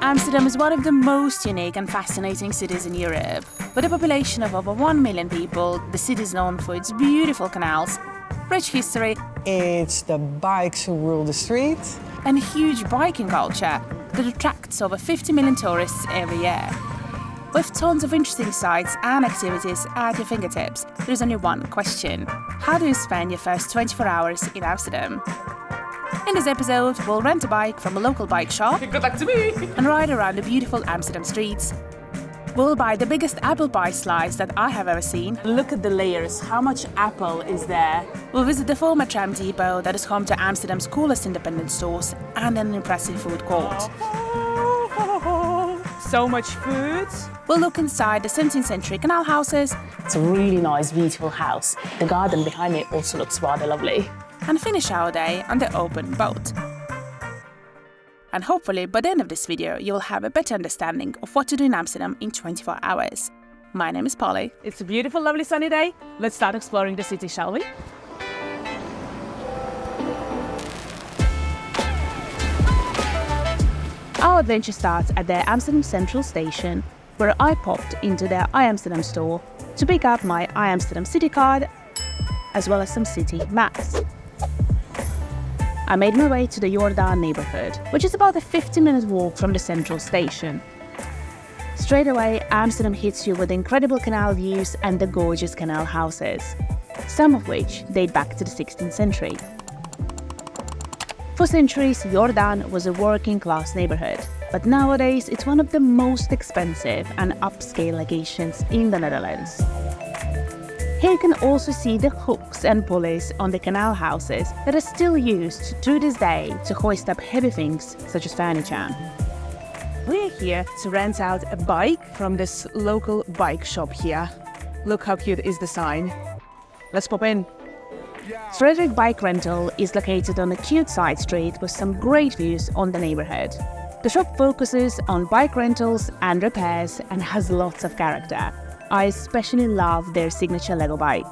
Amsterdam is one of the most unique and fascinating cities in Europe. With a population of over 1 million people, the city is known for its beautiful canals, rich history, It's the bikes who rule the street. and huge biking culture that attracts over 50 million tourists every year. With tons of interesting sites and activities at your fingertips, there's only one question: how do you spend your first 24 hours in Amsterdam? In this episode, we'll rent a bike from a local bike shop. Good luck to me! And ride around the beautiful Amsterdam streets. We'll buy the biggest apple pie slice that I have ever seen. Look at the layers, how much apple is there? We'll visit the former tram depot that is home to Amsterdam's coolest independent stores and an impressive food court. So much food. We'll look inside the 17th century canal houses It's a really nice, beautiful house. The garden behind it also looks rather lovely. and finish our day on the open boat. And hopefully by the end of this video you will have a better understanding of what to do in Amsterdam in 24 hours. My name is Polly. It's a beautiful, lovely sunny day. Let's start exploring the city, shall we? Our adventure starts at the Amsterdam Central Station, where I popped into their iAmsterdam store to pick up my iAmsterdam city card, as well as some city maps. I made my way to the Jordaan neighborhood, which is about a 15-minute walk from the central station. Straight away, Amsterdam hits you with incredible canal views and the gorgeous canal houses, some of which date back to the 16th century. For centuries, Jordaan was a working-class neighborhood, but nowadays it's one of the most expensive and upscale locations in the Netherlands. Here you can also see the hooks and pulleys on the canal houses that are still used to this day to hoist up heavy things such as furniture. We're here to rent out a bike from this local bike shop here. Look how cute is the sign. Let's pop in. Frederic Bike Rental is located on a cute side street with some great views on the neighborhood. The shop focuses on bike rentals and repairs and has lots of character. I especially love their signature Lego bike.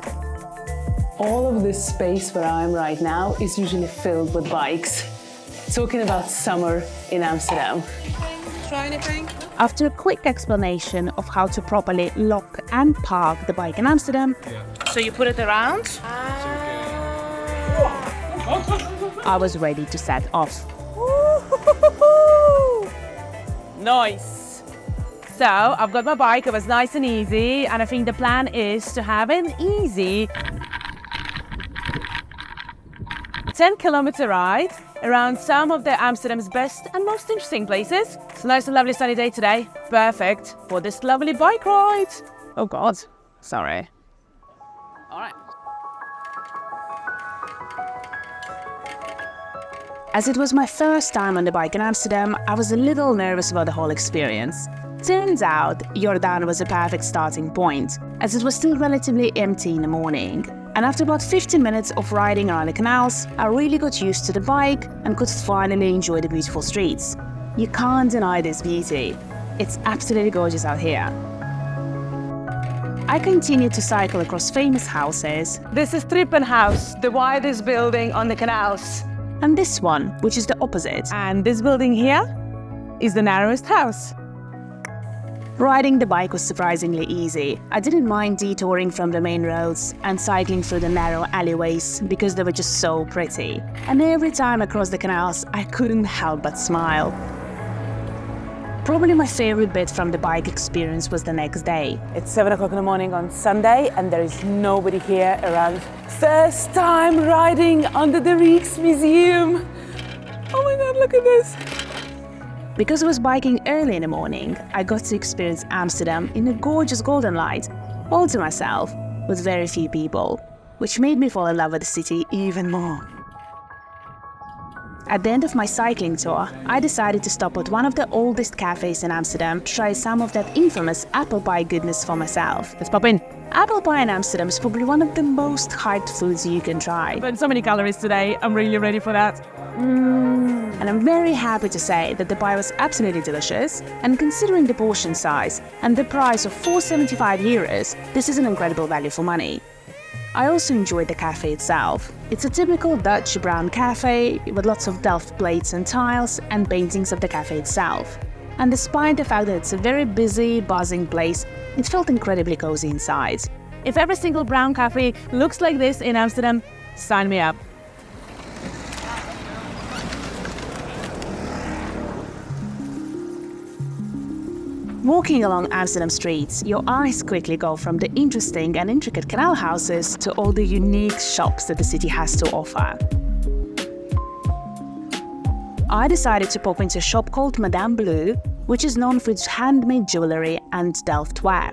All of this space where I am right now is usually filled with bikes. Talking about summer in Amsterdam. Try anything? After a quick explanation of how to properly lock and park the bike in Amsterdam, So you put it around? I was ready to set off. Nice. So I've got my bike, it was nice and easy, and I think the plan is to have an easy 10-kilometer ride around some of the Amsterdam's best and most interesting places. It's a nice and lovely sunny day today. Perfect for this lovely bike ride. Oh God, sorry. All right. As it was my first time on the bike in Amsterdam, I was a little nervous about the whole experience. Turns out, Jordaan was a perfect starting point, as it was still relatively empty in the morning. And after about 15 minutes of riding around the canals, I really got used to the bike and could finally enjoy the beautiful streets. You can't deny this beauty. It's absolutely gorgeous out here. I continued to cycle across famous houses. This is Trippenhuis, the widest building on the canals. And this one, which is the opposite. And this building here is the narrowest house. Riding the bike was surprisingly easy. I didn't mind detouring from the main roads and cycling through the narrow alleyways because they were just so pretty. And every time I crossed the canals, I couldn't help but smile. Probably my favorite bit from the bike experience was the next day. It's 7 o'clock in the morning on Sunday and there is nobody here around. First time riding under the Museum. Oh my God, look at this. Because I was biking early in the morning, I got to experience Amsterdam in a gorgeous golden light, all to myself, with very few people, which made me fall in love with the city even more. At the end of my cycling tour, I decided to stop at one of the oldest cafes in Amsterdam to try some of that infamous apple pie goodness for myself. Let's pop in. Apple pie in Amsterdam is probably one of the most hyped foods you can try. I burned so many calories today, I'm really ready for that. And I'm very happy to say that the pie was absolutely delicious, and considering the portion size and the price of €4.75, this is an incredible value for money. I also enjoyed the cafe itself. It's a typical Dutch brown cafe with lots of Delft plates and tiles and paintings of the cafe itself. And despite the fact that it's a very busy, buzzing place, it felt incredibly cozy inside. If every single brown cafe looks like this in Amsterdam, sign me up. Walking along Amsterdam streets, your eyes quickly go from the interesting and intricate canal houses to all the unique shops that the city has to offer. I decided to pop into a shop called Madame Blue, which is known for its handmade jewellery and Delftware.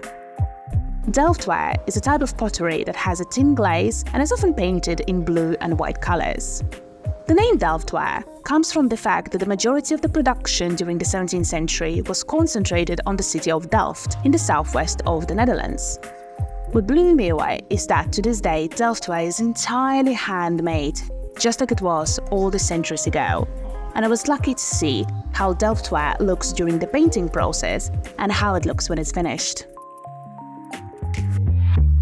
Delftware is a type of pottery that has a thin glaze and is often painted in blue and white colours. The name Delftware comes from the fact that the majority of the production during the 17th century was concentrated on the city of Delft in the southwest of the Netherlands. What blew me away is that to this day Delftware is entirely handmade, just like it was all the centuries ago. And I was lucky to see how Delftware looks during the painting process and how it looks when it's finished.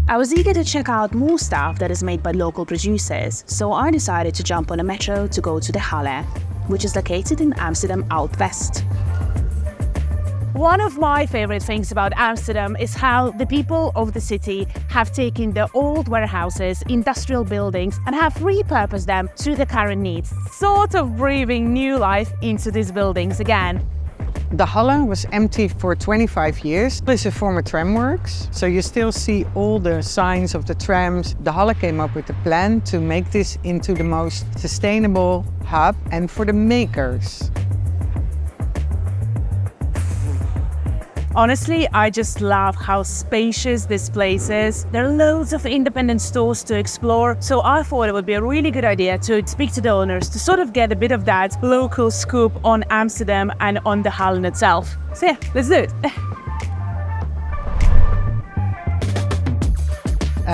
I was eager to check out more stuff that is made by local producers, so I decided to jump on a metro to go to the Halle, which is located in Amsterdam Oud-West. One of my favorite things about Amsterdam is how the people of the city have taken the old warehouses, industrial buildings, and have repurposed them to the current needs, sort of breathing new life into these buildings again. The Halle was empty for 25 years. This is a former tramworks, so you still see all the signs of the trams. The Halle came up with a plan to make this into the most sustainable hub and for the makers. Honestly, I just love how spacious this place is. There are loads of independent stores to explore, so I thought it would be a really good idea to speak to the owners to sort of get a bit of that local scoop on Amsterdam and on the Halle itself. So yeah, let's do it.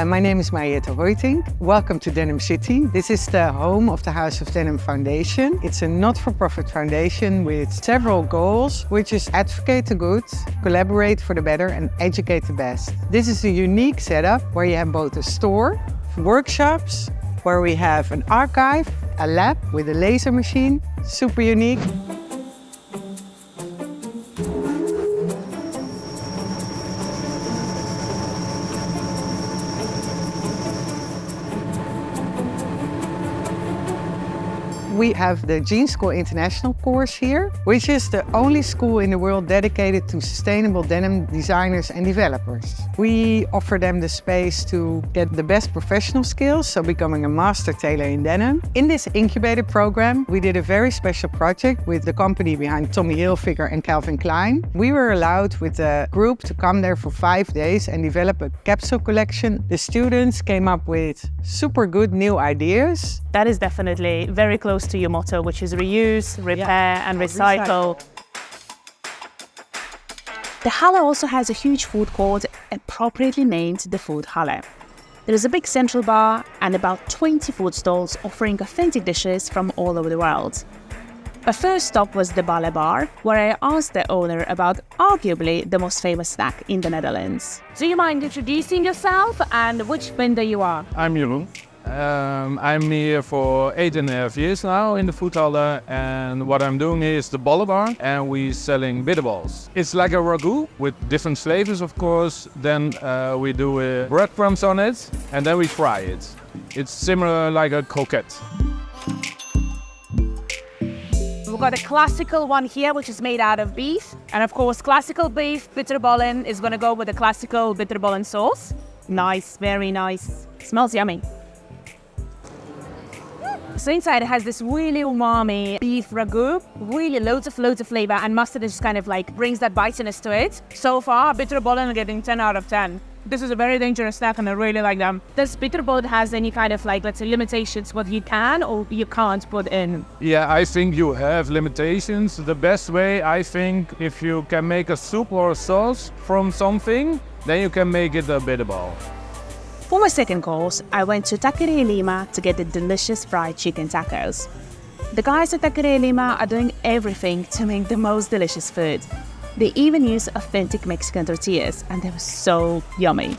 My name is Mariette Hoitnik. Welcome to Denim City. This is the home of the House of Denim Foundation. It's a not-for-profit foundation with several goals, which is advocate the good, collaborate for the better, and educate the best. This is a unique setup where you have both a store, workshops, where we have an archive, a lab with a laser machine, super unique. We have the Jean School International course here, which is the only school in the world dedicated to sustainable denim designers and developers. We offer them the space to get the best professional skills, so becoming a master tailor in denim. In this incubator program, we did a very special project with the company behind Tommy Hilfiger and Calvin Klein. We were allowed with a group to come there for 5 days and develop a capsule collection. The students came up with super good new ideas. That is definitely very close to your motto, which is reuse, repair, and recycle. The Halle also has a huge food court appropriately named the Food Hallen. There is a big central bar and about 20 food stalls offering authentic dishes from all over the world. Our first stop was the Balle Bar, where I asked the owner about arguably the most famous snack in the Netherlands. Do you mind introducing yourself and which vendor you are? I'm Jordaan. I'm here for 8.5 years now in the Food Hallen, and what I'm doing here is the Balle Bar, and we're selling bitterballs. It's like a ragu with different flavors, of course. Then we do breadcrumbs on it, and then we fry it. It's similar like a croquette. We've got a classical one here, which is made out of beef. And of course, classical beef bitterballen is going to go with the classical bitterballen sauce. Nice, very nice. Smells yummy. So inside it has this really umami beef ragu, really loads of flavor, and mustard just kind of like brings that bitiness to it. So far, bitterballen are getting 10 out of 10. This is a very dangerous snack and I really like them. Does bitterballen has any kind of like, let's say, limitations, what you can or you can't put in? Yeah, I think you have limitations. The best way, I think, if you can make a soup or a sauce from something, then you can make it a bitterball. For my second course, I went to Taqueria Lima to get the delicious fried chicken tacos. The guys at Taqueria Lima are doing everything to make the most delicious food. They even use authentic Mexican tortillas, and they were so yummy.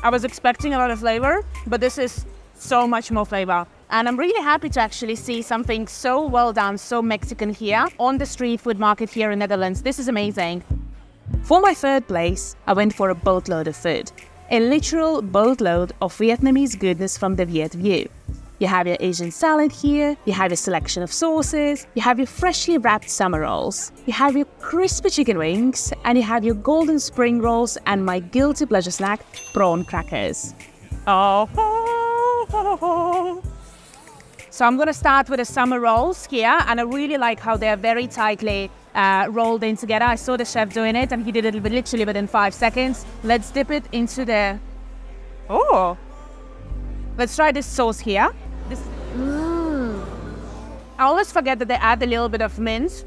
I was expecting a lot of flavor, but this is so much more flavor. And I'm really happy to actually see something so well done, so Mexican here on the street food market here in Netherlands. This is amazing. For my third place, I went for a boatload of food. A literal boatload of Vietnamese goodness from the Viet View. You have your Asian salad here, you have your selection of sauces, you have your freshly wrapped summer rolls, you have your crispy chicken wings, and you have your golden spring rolls and my guilty pleasure snack, prawn crackers. So I'm gonna start with the summer rolls here, and I really like how they're very tightly rolled in together. I saw the chef doing it, and he did it literally within 5 seconds. Let's dip it into the... Oh! Let's try this sauce here. I always forget that they add a little bit of mint,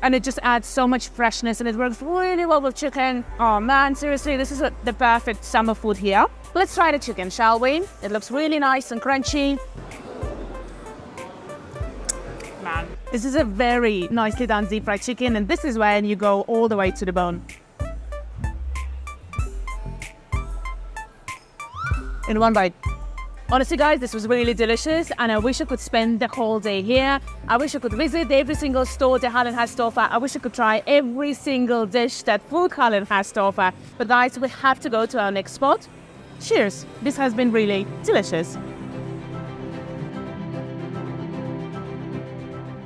and it just adds so much freshness, and it works really well with chicken. Oh man, seriously, this is the perfect summer food here. Let's try the chicken, shall we? It looks really nice and crunchy. Man, this is a very nicely done deep fried chicken, and this is when you go all the way to the bone. In one bite. Honestly guys, this was really delicious, and I wish I could spend the whole day here. I wish I could visit every single store the Hallen has to offer. I wish I could try every single dish that Food Hallen has to offer. But guys, we have to go to our next spot. Cheers, this has been really delicious.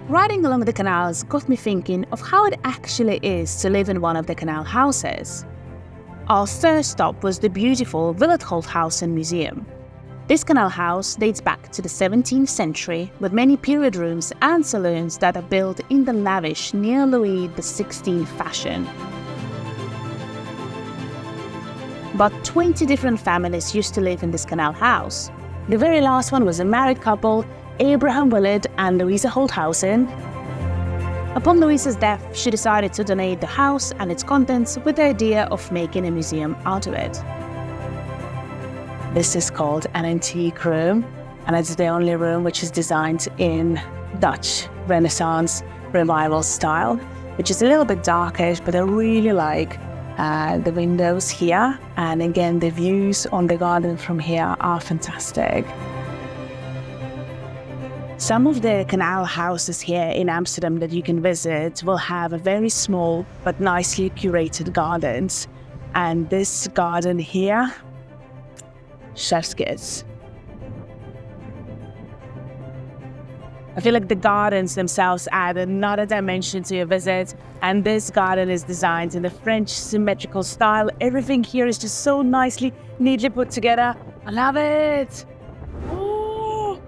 Riding along the canals got me thinking of how it actually is to live in one of the canal houses. Our first stop was the beautiful Willet-HoltHuysen Museum. This canal house dates back to the 17th century with many period rooms and saloons that are built in the lavish neo-Louis XVI fashion. But 20 different families used to live in this canal house. The very last one was a married couple, Abraham Willet and Louisa HoltHuysen. Upon Louisa's death, she decided to donate the house and its contents with the idea of making a museum out of it. This is called an antique room, and it's the only room which is designed in Dutch Renaissance revival style, which is a little bit darkish, but I really like the windows here. And again, the views on the garden from here are fantastic. Some of the canal houses here in Amsterdam that you can visit will have a very small but nicely curated gardens. And this garden here, chef's kiss. I feel like the gardens themselves add another dimension to your visit, and this garden is designed in the French symmetrical style. Everything here is just so nicely, neatly put together. I love it! Oh.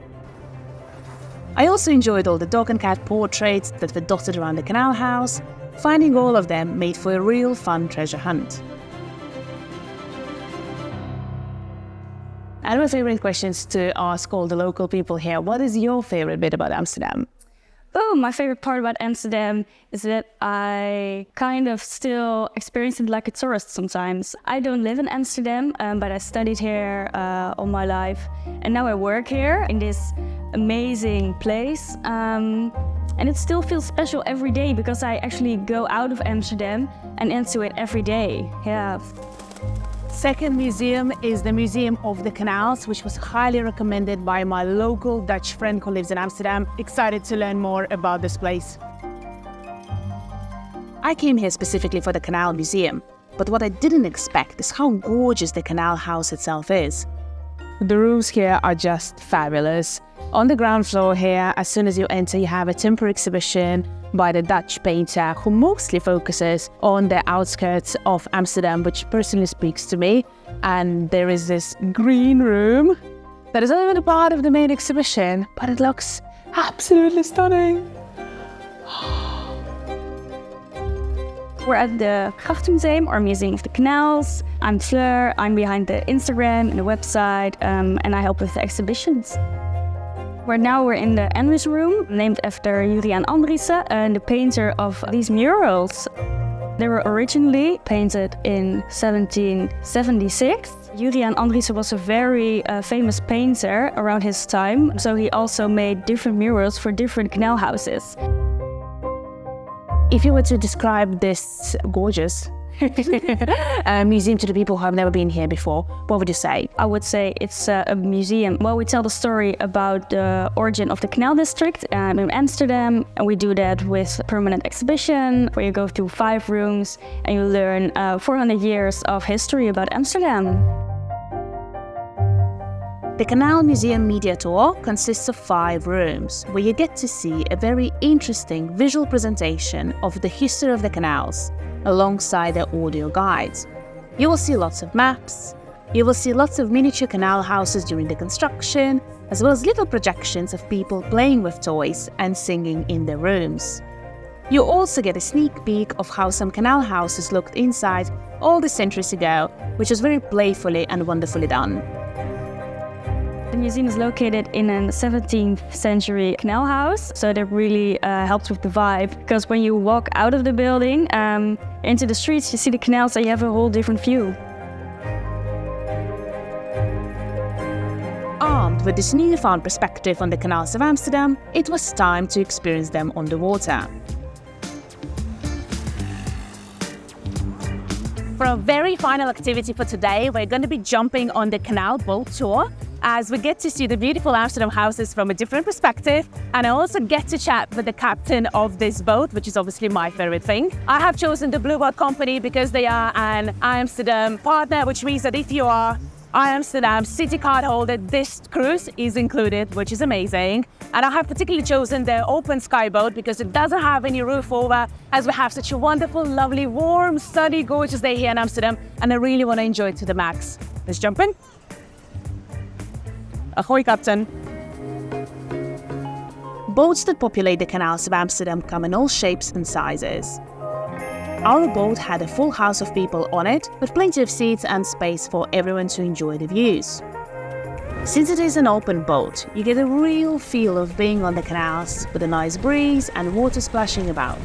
I also enjoyed all the dog and cat portraits that were dotted around the canal house. Finding all of them made for a real fun treasure hunt. And my favorite questions to ask all the local people here. What is your favorite bit about Amsterdam? Oh, my favorite part about Amsterdam is that I kind of still experience it like a tourist sometimes. I don't live in Amsterdam, but I studied here all my life. And now I work here in this amazing place. And it still feels special every day because I actually go out of Amsterdam and into it every day. Yeah. Second museum is the Museum of the Canals, which was highly recommended by my local Dutch friend who lives in Amsterdam. Excited to learn more about this place. I came here specifically for the Canal Museum, but what I didn't expect is how gorgeous the canal house itself is. The rooms here are just fabulous. On the ground floor here, as soon as you enter, you have a temporary exhibition by the Dutch painter who mostly focuses on the outskirts of Amsterdam, which personally speaks to me. And there is this green room that is not even a part of the main exhibition, but it looks absolutely stunning. We're at the Grachtenmuseum, or Museum of the Canals. I'm Fleur, I'm behind the Instagram and the website, and I help with the exhibitions. Right now we're in the Andries room, named after Jordaan the painter of these murals. They were originally painted in 1776. Jordaan Andriessen was a very famous painter around his time, so he also made different murals for different canal houses. If you were to describe this gorgeous museum to the people who have never been here before, what would you say? I would say it's a museum. Well, we tell the story about the origin of the Canal district in Amsterdam, and we do that with a permanent exhibition where you go through 5 rooms and you learn 400 years of history about Amsterdam. The Canal Museum Media Tour consists of 5 rooms, where you get to see a very interesting visual presentation of the history of the canals, alongside their audio guides. You will see lots of maps, you will see lots of miniature canal houses during the construction, as well as little projections of people playing with toys and singing in their rooms. You also get a sneak peek of how some canal houses looked inside all the centuries ago, which was very playfully and wonderfully done. The museum is located in a 17th century canal house, so that really helps with the vibe, because when you walk out of the building into the streets, you see the canals and you have a whole different view. Armed with this newfound perspective on the canals of Amsterdam, it was time to experience them on the water. For our very final activity for today, we're going to be jumping on the canal boat tour, as we get to see the beautiful Amsterdam houses from a different perspective, and I also get to chat with the captain of this boat, which is obviously my favorite thing. I have chosen the Blue Boat Company because they are an Amsterdam partner, which means that if you are Amsterdam City card holder, this cruise is included, which is amazing. And I have particularly chosen the open sky boat because it doesn't have any roof over, as we have such a wonderful, lovely, warm, sunny, gorgeous day here in Amsterdam, and I really want to enjoy it to the max. Let's jump in. Ahoy, Captain. Boats that populate the canals of Amsterdam come in all shapes and sizes. Our boat had a full house of people on it, with plenty of seats and space for everyone to enjoy the views. Since it is an open boat, you get a real feel of being on the canals, with a nice breeze and water splashing about.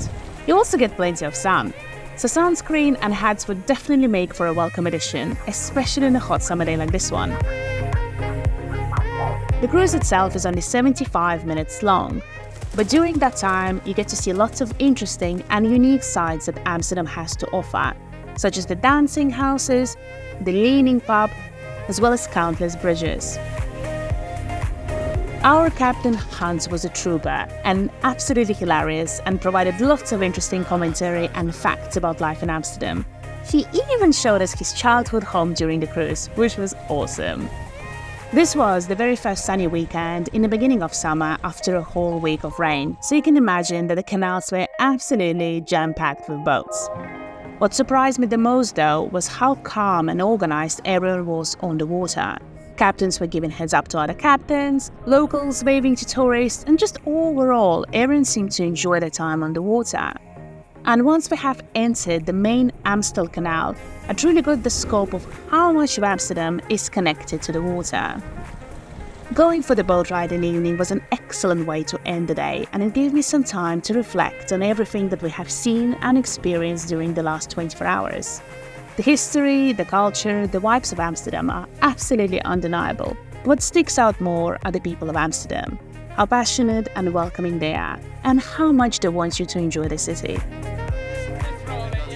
You also get plenty of sun, so sunscreen and hats would definitely make for a welcome addition, especially in a hot summer day like this one. The cruise itself is only 75 minutes long, but during that time you get to see lots of interesting and unique sides that Amsterdam has to offer, such as the dancing houses, the leaning pub, as well as countless bridges. Our captain Hans was a trooper and absolutely hilarious, and provided lots of interesting commentary and facts about life in Amsterdam. He even showed us his childhood home during the cruise, which was awesome. This was the very first sunny weekend in the beginning of summer after a whole week of rain, so you can imagine that the canals were absolutely jam-packed with boats. What surprised me the most though was how calm and organized everyone was on the water. Captains were giving heads up to other captains, locals waving to tourists, and just overall everyone seemed to enjoy their time on the water. And once we have entered the main Amstel Canal, I truly got the scope of how much of Amsterdam is connected to the water. Going for the boat ride in the evening was an excellent way to end the day, and it gave me some time to reflect on everything that we have seen and experienced during the last 24 hours. The history, the culture, the vibes of Amsterdam are absolutely undeniable. What sticks out more are the people of Amsterdam, how passionate and welcoming they are, and how much they want you to enjoy the city.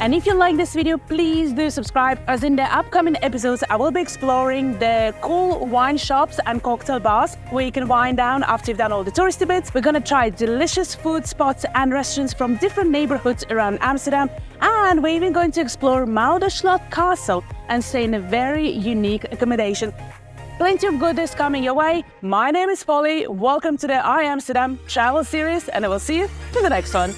And if you like this video, please do subscribe, as in the upcoming episodes I will be exploring the cool wine shops and cocktail bars where you can wind down after you've done all the touristy bits. We're gonna try delicious food spots and restaurants from different neighborhoods around Amsterdam, and we're even going to explore Muiderslot Castle and stay in a very unique accommodation. Plenty of goodness coming your way. My name is Polly, welcome to the I Amsterdam travel series, and I will see you in the next one.